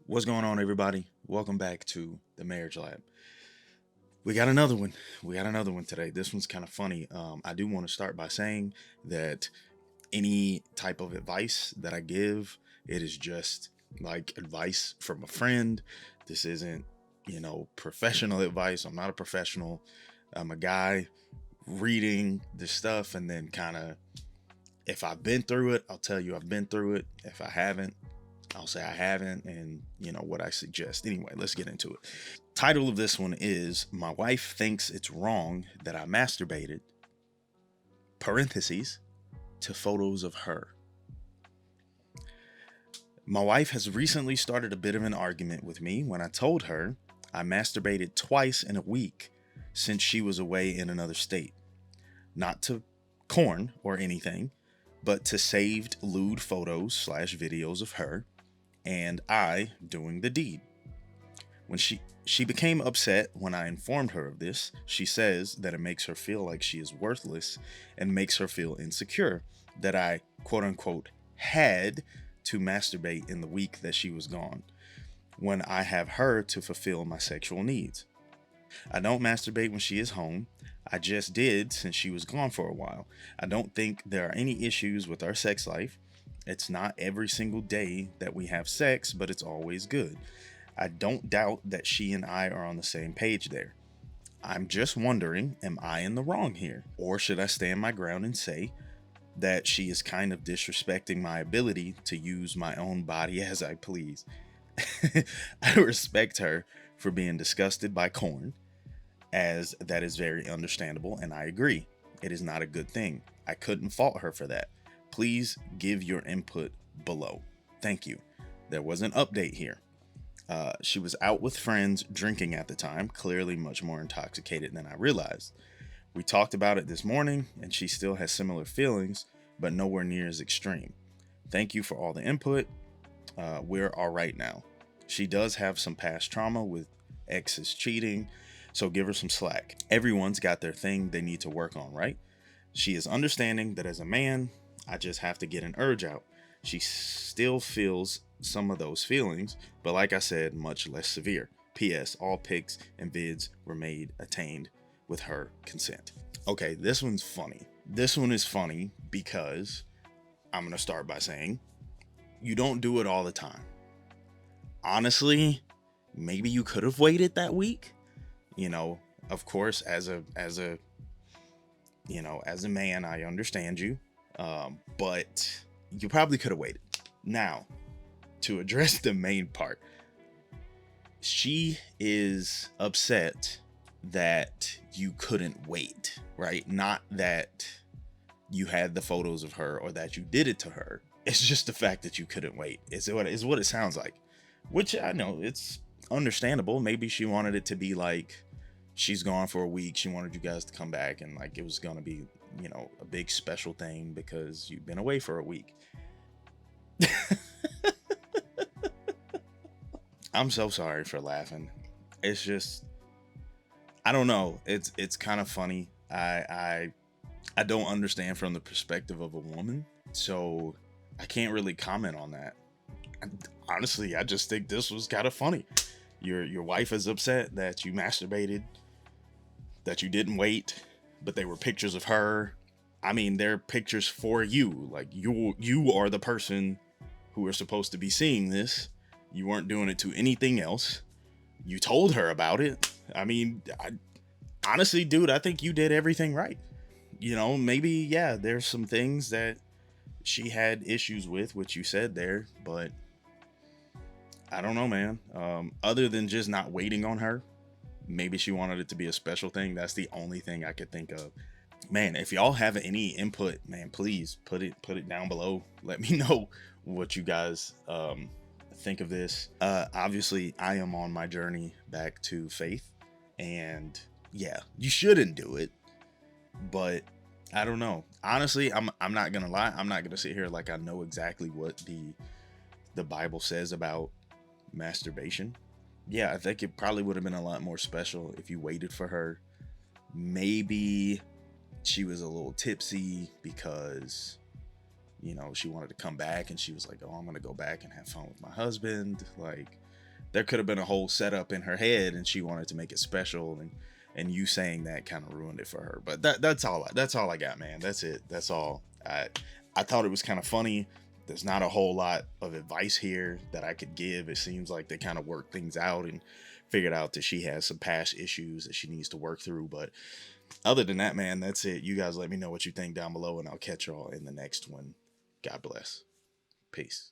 What's going on, everybody? Welcome back to the Marriage Lab. We got another one. We got another one today. This one's kind of funny. I do want to start by saying that any type of advice that I give, it is just like advice from a friend. This isn't, professional advice. I'm not a professional. I'm a guy reading this stuff and then kind of, if I've been through it, I'll tell you I've been through it. If I haven't, I'll say I haven't, and what I suggest. Anyway, let's get into it. Title of this one is My Wife Thinks It's Wrong That I Masturbated, parentheses, to photos of her. My wife has recently started a bit of an argument with me when I told her I masturbated twice in a week since she was away in another state. Not to corn or anything, but to saved lewd photos / videos of her and I doing the deed. When she became upset when I informed her of this. She says that it makes her feel like she is worthless and makes her feel insecure that I, quote unquote, had to masturbate in the week that she was gone, when I have her to fulfill my sexual needs. I don't masturbate when she is home. I just did since she was gone for a while. I don't think there are any issues with our sex life. It's not every single day that we have sex, but it's always good. I don't doubt that she and I are on the same page there. I'm just wondering, am I in the wrong here? Or should I stand my ground and say that she is kind of disrespecting my ability to use my own body as I please? I respect her for being disgusted by corn, as that is very understandable, and I agree. It is not a good thing. I couldn't fault her for that. Please give your input below. Thank you. There was an update here. She was out with friends drinking at the time, clearly much more intoxicated than I realized. We talked about it this morning, and she still has similar feelings, but nowhere near as extreme. Thank you for all the input. We're all right now. She does have some past trauma with exes cheating, so give her some slack. Everyone's got their thing they need to work on, right? She is understanding that as a man, I just have to get an urge out. She still feels some of those feelings, but like I said, much less severe. P.S. All pics and vids were attained with her consent. Okay, this one's funny. This one is funny because I'm going to start by saying you don't do it all the time. Honestly, maybe you could have waited that week. Of course, as a man, I understand you. But you probably could have waited. Now, to address the main part, she is upset that you couldn't wait, right? Not that you had the photos of her or that you did it to her. It's just the fact that you couldn't wait. Is what it sounds like, which I know it's understandable. Maybe she wanted it to be like she's gone for a week. She wanted you guys to come back and like it was going to be, a big special thing because you've been away for a week. I'm so sorry for laughing. It's just, I don't know. It's kind of funny. I don't understand from the perspective of a woman, so I can't really comment on that. Honestly, I just think this was kind of funny. Your wife is upset that you masturbated, that you didn't wait, but they were pictures of her. I mean, they're pictures for you. Like you are the person who are supposed to be seeing this. You weren't doing it to anything else. You told her about it. I mean, honestly, dude, I think you did everything right. Maybe, yeah, there's some things that she had issues with, which you said there, but I don't know, man. Other than just not waiting on her, maybe she wanted it to be a special thing. That's the only thing I could think of. Man, if y'all have any input, man, please put it down below. Let me know what you guys think of this. Obviously, I am on my journey back to faith, and yeah, you shouldn't do it, but I don't know. Honestly, I'm not gonna lie. I'm not gonna sit here like I know exactly what the Bible says about masturbation. Yeah, I think it probably would have been a lot more special if you waited for her. Maybe she was a little tipsy because she wanted to come back and she was like, oh, I'm gonna go back and have fun with my husband. Like, there could have been a whole setup in her head, and she wanted to make it special, and you saying that kind of ruined it for her. But that's all I got, man. That's it. That's all. I thought it was kind of funny. There's not a whole lot of advice here that I could give. It seems like they kind of worked things out and figured out that she has some past issues that she needs to work through. But other than that, man, that's it. You guys let me know what you think down below, and I'll catch y'all in the next one. God bless. Peace.